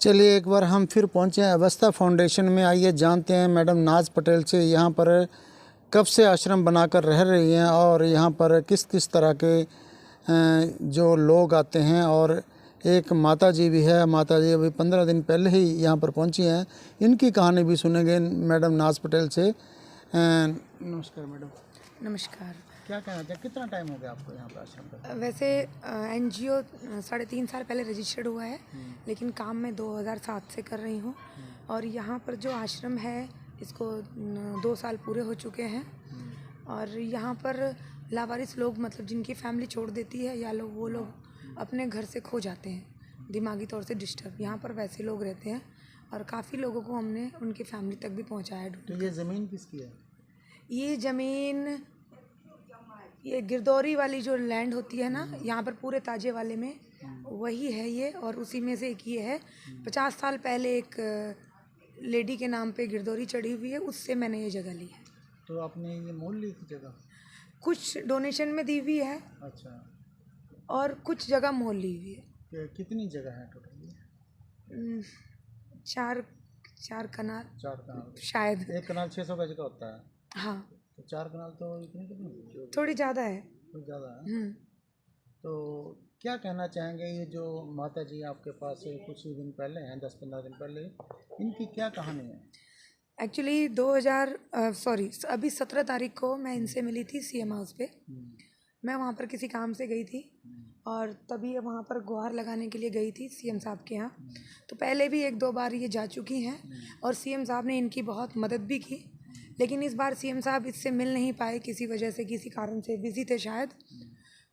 चलिए एक बार हम फिर पहुंचे हैं अवस्था फाउंडेशन में। आइए जानते हैं मैडम नाज पटेल से यहाँ पर कब से आश्रम बनाकर रह रही हैं और यहाँ पर किस किस तरह के जो लोग आते हैं। और एक माता जी भी है, माता जी अभी 15 दिन पहले ही यहाँ पर पहुँची हैं। इनकी कहानी भी सुनेंगे मैडम नाज पटेल से। नमस्कार मैडम। नमस्कार। क्या कहना चाहिए, कितना टाइम हो गया आपको यहाँ पर आश्रम पर? वैसे NGO 3.5 साल पहले रजिस्टर्ड हुआ है, लेकिन काम मैं 2007 से कर रही हूँ। और यहाँ पर जो आश्रम है इसको 2 साल पूरे हो चुके हैं। और यहाँ पर लावारिस लोग, मतलब जिनकी फैमिली छोड़ देती है या वो लोग अपने घर से खो जाते हैं, दिमागी तौर से डिस्टर्ब, यहाँ पर वैसे लोग रहते हैं। और काफ़ी लोगों को हमने उनकी फैमिली तक भी पहुँचाया है। तो ये ज़मीन किसकी है? ये ज़मीन, ये गिरदौरी वाली जो लैंड होती है ना, यहाँ पर पूरे ताजे वाले में, वही है ये। और उसी में से एक ये है। 50 साल पहले एक लेडी के नाम पे गिरदौरी चढ़ी हुई है, उससे मैंने ये जगह ली है। तो आपने ये मोल ली थी जगह? कुछ डोनेशन में दी हुई है। अच्छा। और कुछ जगह मोल ली हुई है। कितनी जगह है टोटल? 4 कनाल 4 कनाल शायद। 1 कनाल 600 गज का होता है। हाँ, तो 4 कनाल तो इतनी कितनी थोड़ी ज़्यादा है। कुछ ज़्यादा है। तो क्या कहना चाहेंगे, ये जो माता जी आपके पास कुछ ही दिन पहले हैं, 10-15 दिन पहले, इनकी क्या कहानी है? एक्चुअली अभी 17 तारीख को मैं इनसे मिली थी CM हाउस पे। मैं वहाँ पर किसी काम से गई थी और तभी वहाँ पर गुहार लगाने के लिए गई थी CM साहब के यहाँ। तो पहले भी 1-2 बार ये जा चुकी हैं और CM साहब ने इनकी बहुत मदद भी की। लेकिन इस बार CM साहब इससे मिल नहीं पाए, किसी वजह से, किसी कारण से बिज़ी थे शायद।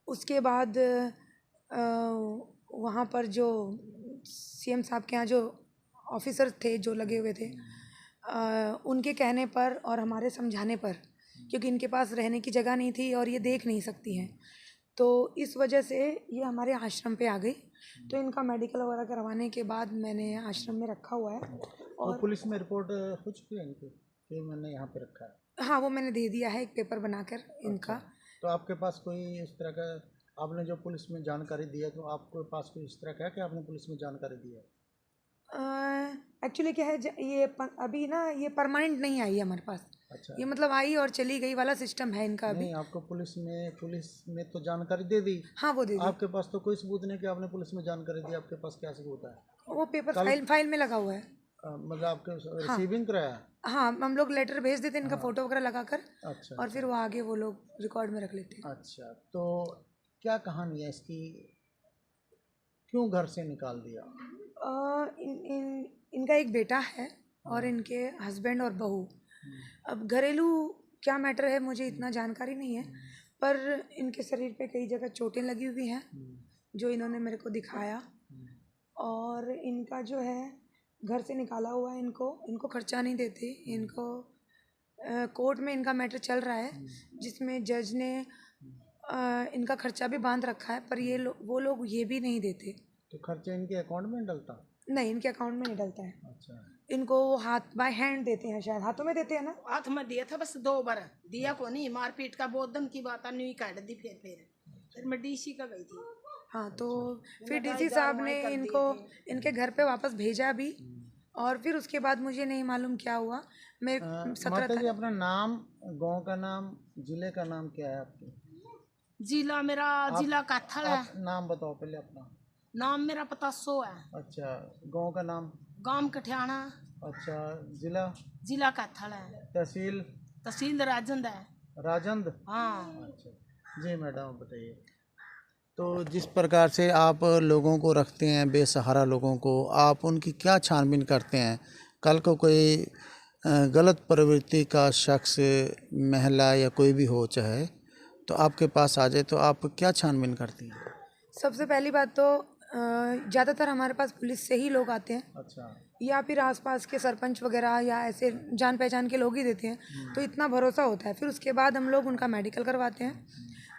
उसके बाद वहाँ पर जो CM साहब के यहाँ जो ऑफिसर थे, जो लगे हुए थे, उनके कहने पर और हमारे समझाने पर, क्योंकि इनके पास रहने की जगह नहीं थी और ये देख नहीं सकती हैं, तो इस वजह से ये हमारे आश्रम पे आ गई। तो इनका मेडिकल वगैरह करवाने के बाद मैंने आश्रम में रखा हुआ है। और पुलिस में रिपोर्ट हो चुकी है इनकी कि मैंने यहाँ पे रखा है? हाँ, वो मैंने दे दिया है, एक पेपर बनाकर इनका। तो आपके पास कोई इस तरह का, आपने जो पुलिस में जानकारी दी है, तो आपके पास कोई इस तरह का है कि आपने पुलिस में जानकारी दी है? एक्चुअली क्या है, अभी ना ये परमानेंट नहीं आई है हमारे पास। अच्छा। ये मतलब आई और चली गई वाला सिस्टम है इनका अभी। नहीं, आपको पुलिस में तो जानकारी दे दी? हाँ, वो दे दी। आपके पास तो कोई सबूत नहीं कि आपने पुलिस में जानकारी दी, आपके पास क्या सबूत है? वो पेपर फाइल में लगा हुआ है। मतलब आपके रिसीविंग कराया? हाँ, हम लोग लेटर भेज देते हैं इनका, फोटो वगैरह लगाकर। अच्छा। और फिर वो आगे वो लोग रिकॉर्ड में रख लेते हैं। अच्छा, तो क्या कहानी है इसकी, क्यों घर से निकाल दिया? इनका एक बेटा है और इनके हस्बैंड और बहू। अब घरेलू क्या मैटर है मुझे इतना जानकारी नहीं है, पर इनके शरीर पे कई जगह चोटें लगी हुई हैं जो इन्होंने मेरे को दिखाया। और इनका जो है घर से निकाला हुआ है, इनको खर्चा नहीं देते। इनको कोर्ट में इनका मैटर चल रहा है, जिसमें जज ने इनका खर्चा भी बांध रखा है, पर वो लोग ये भी नहीं देते। तो खर्चा इनके अकाउंट में डलता? नहीं, इनके अकाउंट में नहीं डलता है। अच्छा। इनको वो हाथ बाय हैंड देते हैं, शायद हाथों में देते हैं ना। हाथ में दिया था बस 2 बार, दिया को नहीं। मारपीट का बहुत दिन की बात, न्यू काट दी। फिर मैं DC का गई थी। हाँ, तो फिर DC साहब ने इनको इनके घर पे वापस भेजा भी। और फिर उसके बाद मुझे नहीं मालूम क्या हुआ। मैं 17 माता जी, अपना नाम, गांव का नाम, जिले का नाम क्या है आपके? जिला मेरा जिला कैथल है। नाम बताओ पहले अपना। नाम मेरा पतासो है। अच्छा, गांव का नाम? गांव कठियाना। अच्छा, जिला? जिला कैथल है। तहसील राजंद है। राजंद? हाँ। अच्छा जी मैडम, बताइए। तो जिस प्रकार से आप लोगों को रखते हैं, बेसहारा लोगों को, आप उनकी क्या छानबीन करते हैं? कल को कोई गलत प्रवृत्ति का शख्स, महिला या कोई भी हो चाहे, तो आपके पास आ जाए तो आप क्या छानबीन करती हैं? सबसे पहली बात तो ज़्यादातर हमारे पास पुलिस से ही लोग आते हैं। अच्छा। या फिर आसपास के सरपंच वगैरह या ऐसे जान पहचान के लोग ही देते हैं, तो इतना भरोसा होता है। फिर उसके बाद हम लोग उनका मेडिकल करवाते हैं।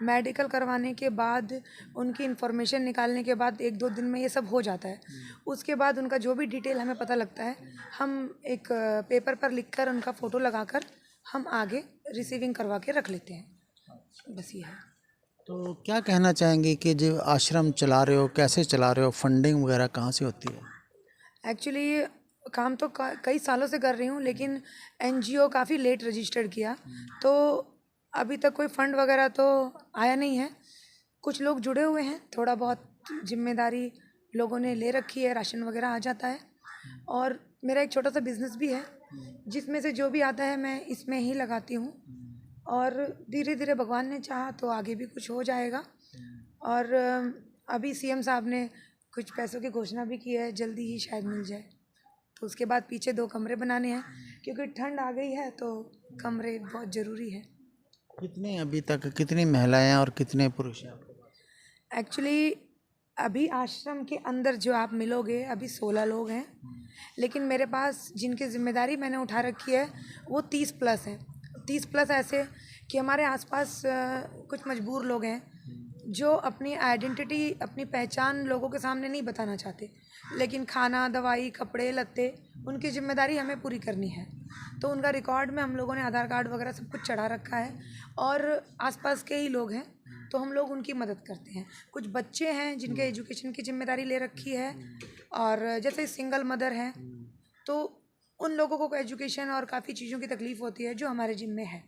मेडिकल करवाने के बाद उनकी इन्फॉर्मेशन निकालने के बाद 1-2 दिन में ये सब हो जाता है। उसके बाद उनका जो भी डिटेल हमें पता लगता है, हम एक पेपर पर लिखकर उनका फ़ोटो लगाकर हम आगे रिसीविंग करवा के रख लेते हैं। बस ये है। तो क्या कहना चाहेंगे कि जो आश्रम चला रहे हो, कैसे चला रहे हो, फंडिंग वगैरह कहाँ से होती है? एक्चुअली काम तो कई सालों से कर रही हूँ, लेकिन एनजीओ काफ़ी लेट रजिस्टर्ड किया, तो अभी तक कोई फंड वगैरह तो आया नहीं है। कुछ लोग जुड़े हुए हैं, थोड़ा बहुत जिम्मेदारी लोगों ने ले रखी है, राशन वगैरह आ जाता है। और मेरा एक छोटा सा बिजनेस भी है, जिसमें से जो भी आता है मैं इसमें ही लगाती हूँ। और धीरे धीरे भगवान ने चाहा तो आगे भी कुछ हो जाएगा। और अभी सीएम साहब ने कुछ पैसों की घोषणा भी की है, जल्दी ही शायद मिल जाए। तो उसके बाद पीछे 2 कमरे बनाने हैं, क्योंकि ठंड आ गई है तो कमरे बहुत ज़रूरी है। कितने अभी तक कितनी महिलाएं और कितने पुरुष हैं? एक्चुअली अभी आश्रम के अंदर जो आप मिलोगे अभी 16 लोग हैं, लेकिन मेरे पास जिनकी जिम्मेदारी मैंने उठा रखी है वो 30 प्लस हैं। 30 प्लस ऐसे कि हमारे आसपास कुछ मजबूर लोग हैं जो अपनी आइडेंटिटी, अपनी पहचान लोगों के सामने नहीं बताना चाहते, लेकिन खाना, दवाई, कपड़े लत्ते उनकी जिम्मेदारी हमें पूरी करनी है। तो उनका रिकॉर्ड में हम लोगों ने आधार कार्ड वगैरह सब कुछ चढ़ा रखा है, और आसपास के ही लोग हैं तो हम लोग उनकी मदद करते हैं। कुछ बच्चे हैं जिनके एजुकेशन की जिम्मेदारी ले रखी है, और जैसे सिंगल मदर हैं तो उन लोगों को एजुकेशन और काफ़ी चीज़ों की तकलीफ़ होती है जो हमारे जिम्मे है।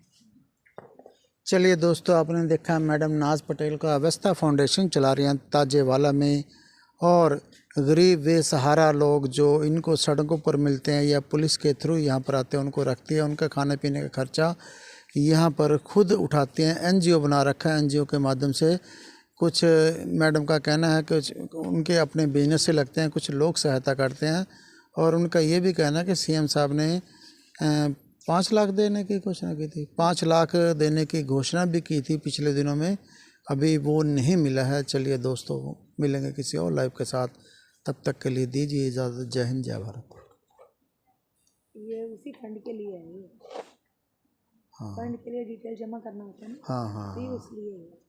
चलिए दोस्तों, आपने देखा मैडम नाज पटेल का अवस्था फाउंडेशन चला रही हैं ताजेवाला में, और गरीब बेसहारा लोग जो इनको सड़कों पर मिलते हैं या पुलिस के थ्रू यहाँ पर आते हैं उनको रखती है। उनका खाने पीने का खर्चा यहाँ पर खुद उठाते हैं। एनजीओ बना रखा है, एनजीओ के माध्यम से कुछ मैडम का कहना है कि उनके अपने बिजनेस से लगते हैं, कुछ लोग सहायता करते हैं। और उनका ये भी कहना है कि सीएम साहब ने 5 लाख देने की घोषणा की थी, 5 लाख देने की घोषणा भी की थी पिछले दिनों में, अभी वो नहीं मिला है। चलिए दोस्तों, मिलेंगे किसी और लाइव के साथ, तब तक के लिए दीजिए इजाज़त। जय हिंद, जय भारत। ये उसी फंड के लिए है, हाँ फंड के लिए डिटेल जमा करना होता है ना, हाँ हाँ तो ये हाँ। उसलिए है।